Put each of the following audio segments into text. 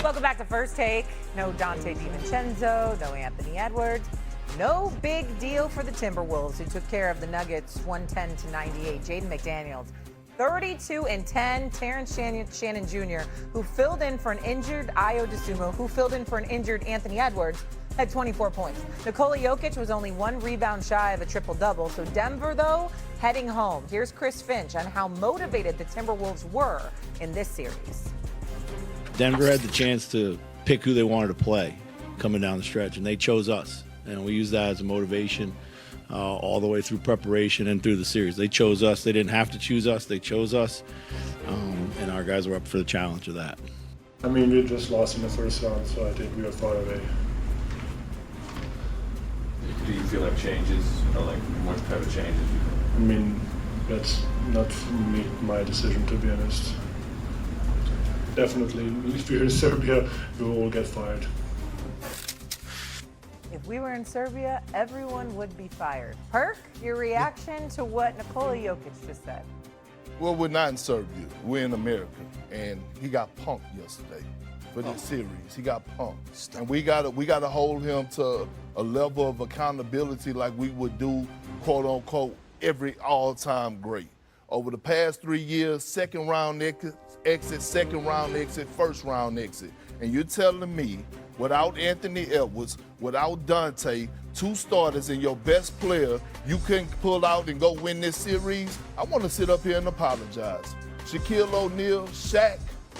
Welcome back to First Take. No Dante DiVincenzo, no Anthony Edwards. No big deal for the Timberwolves, who took care of the Nuggets 110-98. Jayden McDaniels, 32-10. Terrence Shannon Jr., who filled in for an injured Ayo Dosunmu, who filled in for an injured Anthony Edwards, had 24 points. Nikola Jokic was only one rebound shy of a triple-double. So Denver, though, heading home. Here's Chris Finch on how motivated the Timberwolves were in this series. Denver had the chance to pick who they wanted to play coming down the stretch, and they chose us. And we used that as a motivation all the way through preparation and through the series. They chose us. They didn't have to choose us. They chose us, and our guys were up for the challenge of that. I mean, we just lost in the first round, so I think we are far away. Do you feel like changes, or like what type of changes? I mean, that's not my decision, to be honest. Definitely, if we're in Serbia, we will all get fired. If we were in Serbia, everyone would be fired. Perk, your reaction to what Nikola Jokic just said? Well, we're not in Serbia. We're in America. And he got punked yesterday for this series. He got punked. And we gotta hold him to a level of accountability like we would do, quote unquote, every all-time great. Over the past 3 years, second round exit, second round exit, first round exit. And you're telling me, without Anthony Edwards, without Dante, two starters and your best player, you couldn't pull out and go win this series? I want to sit up here and apologize. Shaquille O'Neal, Shaq,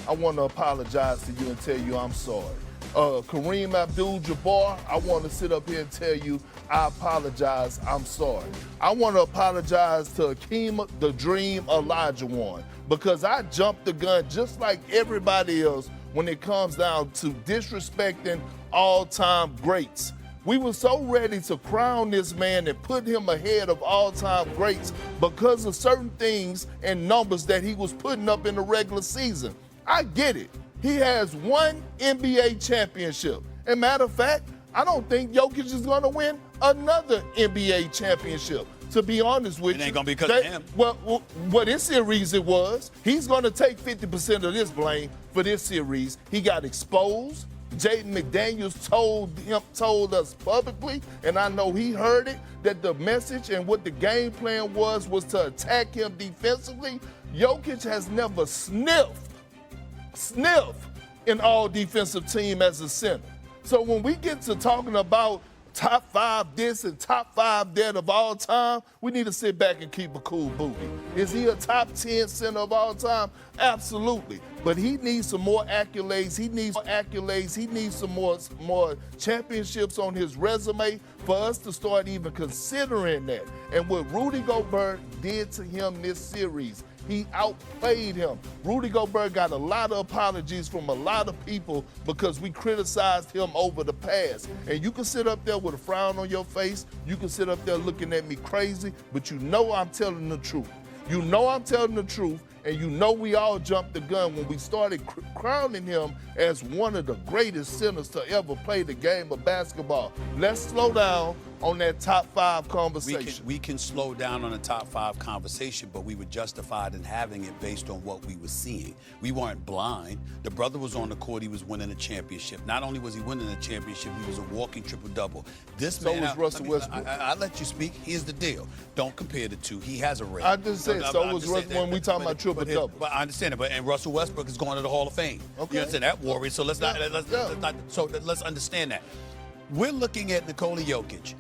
I want to apologize to you and tell you I'm sorry. Kareem Abdul-Jabbar, I want to sit up here and tell you I apologize, I'm sorry. I want to apologize to Akeem the Dream Olajuwon because I jumped the gun just like everybody else when it comes down to disrespecting all-time greats. We were so ready to crown this man and put him ahead of all-time greats because of certain things and numbers that he was putting up in the regular season. I get it. He has one NBA championship. And matter of fact, I don't think Jokic is going to win another NBA championship. To be honest with you. It ain't going to be because of him. Well, this series it was. He's going to take 50% of this blame for this series. He got exposed. Jayden McDaniels told us publicly, and I know he heard it, that the message and what the game plan was to attack him defensively. Jokic has never sniffed an all-defensive team as a center. So when we get to talking about top five this and top five that of all time, we need to sit back and keep a cool booty. Is he a top 10 center of all time? Absolutely. But he needs some more accolades. He needs some more championships on his resume for us to start even considering that. And what Rudy Gobert did to him this series, he outplayed him. Rudy Gobert got a lot of apologies from a lot of people because we criticized him over the past. And you can sit up there with a frown on your face. You can sit up there looking at me crazy, but you know I'm telling the truth. You know I'm telling the truth, and you know we all jumped the gun when we started crowning him as one of the greatest centers to ever play the game of basketball. Let's slow down on that top five conversation. We can slow down on a top five conversation, but we were justified in having it based on what we were seeing. We weren't blind. The brother was on the court. He was winning a championship. Not only was he winning a championship, he was a walking triple-double. So was Russell Westbrook. I'll let you speak. Here's the deal. Don't compare the two. He has a ring. I just said so was Russell when we talking about triple-double. But I understand it. And Russell Westbrook is going to the Hall of Fame. Okay. You understand that, Warrior? So let's let's understand that. We're looking at Nikola Jokic.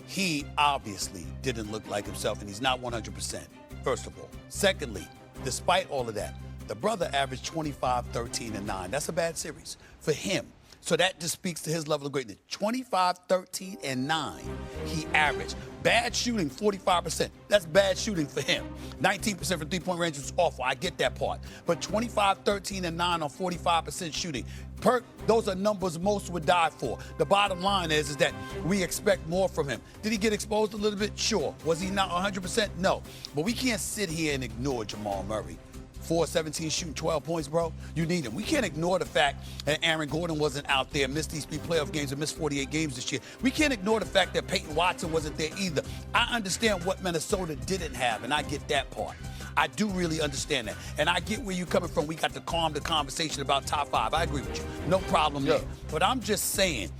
He obviously didn't look like himself, and he's not 100%, first of all. Secondly, despite all of that, the brother averaged 25, 13, and 9. That's a bad series for him. So that just speaks to his level of greatness. 25, 13, and 9, he averaged. Bad shooting, 45%. That's bad shooting for him. 19% from three-point range was awful. I get that part. But 25, 13, and 9 on 45% shooting. Perk, those are numbers most would die for. The bottom line is that we expect more from him. Did he get exposed a little bit? Sure. Was he not 100%? No. But we can't sit here and ignore Jamal Murray. 4-17 shooting 12 points, bro. You need him. We can't ignore the fact that Aaron Gordon wasn't out there, missed these 3 playoff games and missed 48 games this year. We can't ignore the fact that Peyton Watson wasn't there either. I understand what Minnesota didn't have, and I get that part. I do really understand that. And I get where you're coming from. We got to calm the conversation about top 5. I agree with you. No problem there. But I'm just saying,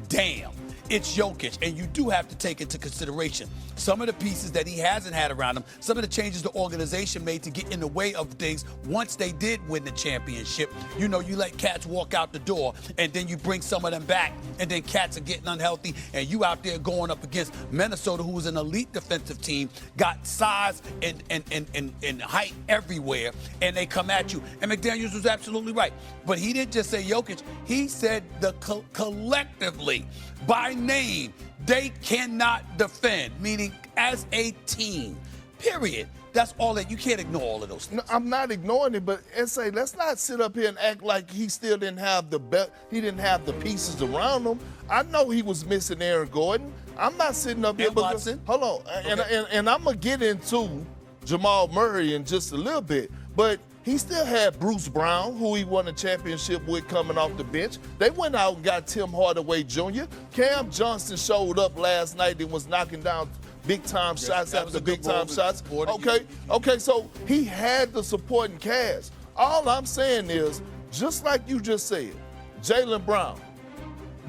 damn. It's Jokic, and you do have to take into consideration some of the pieces that he hasn't had around him, some of the changes the organization made to get in the way of things once they did win the championship. You know, you let cats walk out the door, and then you bring some of them back, and then cats are getting unhealthy, and you out there going up against Minnesota, who was an elite defensive team, got size and height everywhere, and they come at you. And McDaniels was absolutely right. But he didn't just say Jokic. He said the collectively, by name, they cannot defend, meaning as a team, period. That's all that, you can't ignore all of those things. No, I'm not ignoring it, but S.A., let's not sit up here and act like he still didn't have the the pieces around him. I know he was missing Aaron Gordon. I'm not sitting up here because, hold on, and I'm gonna get into Jamal Murray in just a little bit, but he still had Bruce Brown, who he won a championship with, coming off the bench. They went out and got Tim Hardaway Jr. Cam Johnson showed up last night and was knocking down big-time shots after big-time shots. Okay, so he had the supporting cast. All I'm saying is, just like you just said, Jaylen Brown,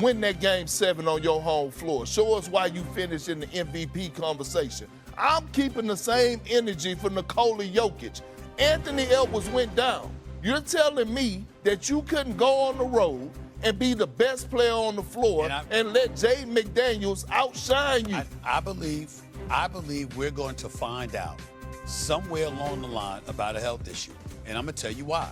win that Game 7 on your home floor. Show us why you finished in the MVP conversation. I'm keeping the same energy for Nikola Jokic. Anthony Edwards went down. You're telling me that you couldn't go on the road and be the best player on the floor and let Jayden McDaniels outshine you? I believe we're going to find out somewhere along the line about a health issue. And I'm going to tell you why.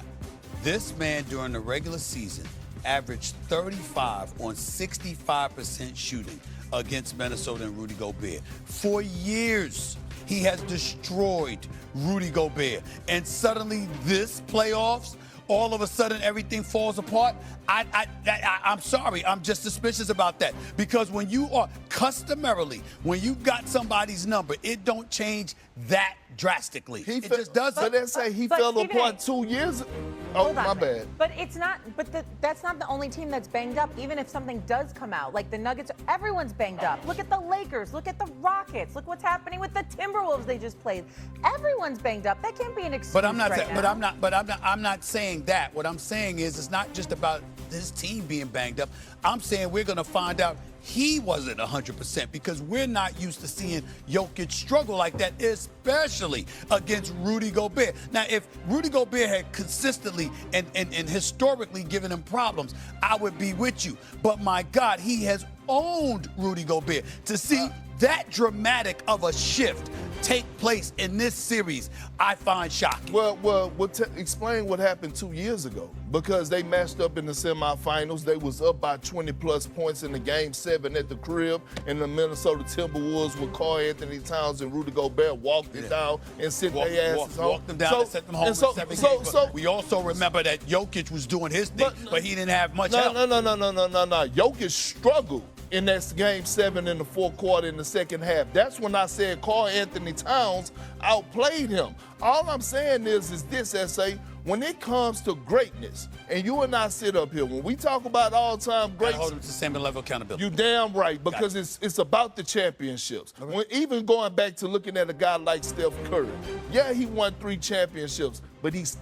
This man, during the regular season, averaged 35 on 65% shooting against Minnesota and Rudy Gobert. For years, he has destroyed Rudy Gobert. And suddenly this playoffs, all of a sudden everything falls apart. I'm sorry, I'm just suspicious about that. Because when you are customarily, when you've got somebody's number, it don't change that drastically. It just doesn't. But let's say he fell apart 2 years ago. Oh, my bad. But it's not. But that's not the only team that's banged up. Even if something does come out, like the Nuggets, everyone's banged up. Look at the Lakers. Look at the Rockets. Look what's happening with the Timberwolves they just played. Everyone's banged up. That can't be an excuse. But I'm not. Right now. I'm not saying that. What I'm saying is, it's not just about this team being banged up. I'm saying we're going to find out he wasn't 100% because we're not used to seeing Jokic struggle like that, especially against Rudy Gobert. Now, if Rudy Gobert had consistently and historically given him problems, I would be with you. But my God, he has owned Rudy Gobert. To see that dramatic of a shift take place in this series, I find shocking. Well, explain what happened 2 years ago. Because they matched up in the semifinals. They was up by 20-plus points in the Game 7 at the crib, and the Minnesota Timberwolves with Karl Anthony Towns and Rudy Gobert walked it down and sent their asses home. Walked them down and sent them home in 7 games. But we also remember that Jokic was doing his thing, but he didn't have much help. No. Jokic struggled in that Game 7 in the fourth quarter in the second half. That's when I said Karl Anthony Towns outplayed him. All I'm saying is this, S.A., when it comes to greatness, and you and I sit up here, when we talk about all-time greats, hold him to the same level of accountability. You damn right, because it's about the championships. When, even going back to looking at a guy like Steph Curry, yeah, he won 3 championships, but he still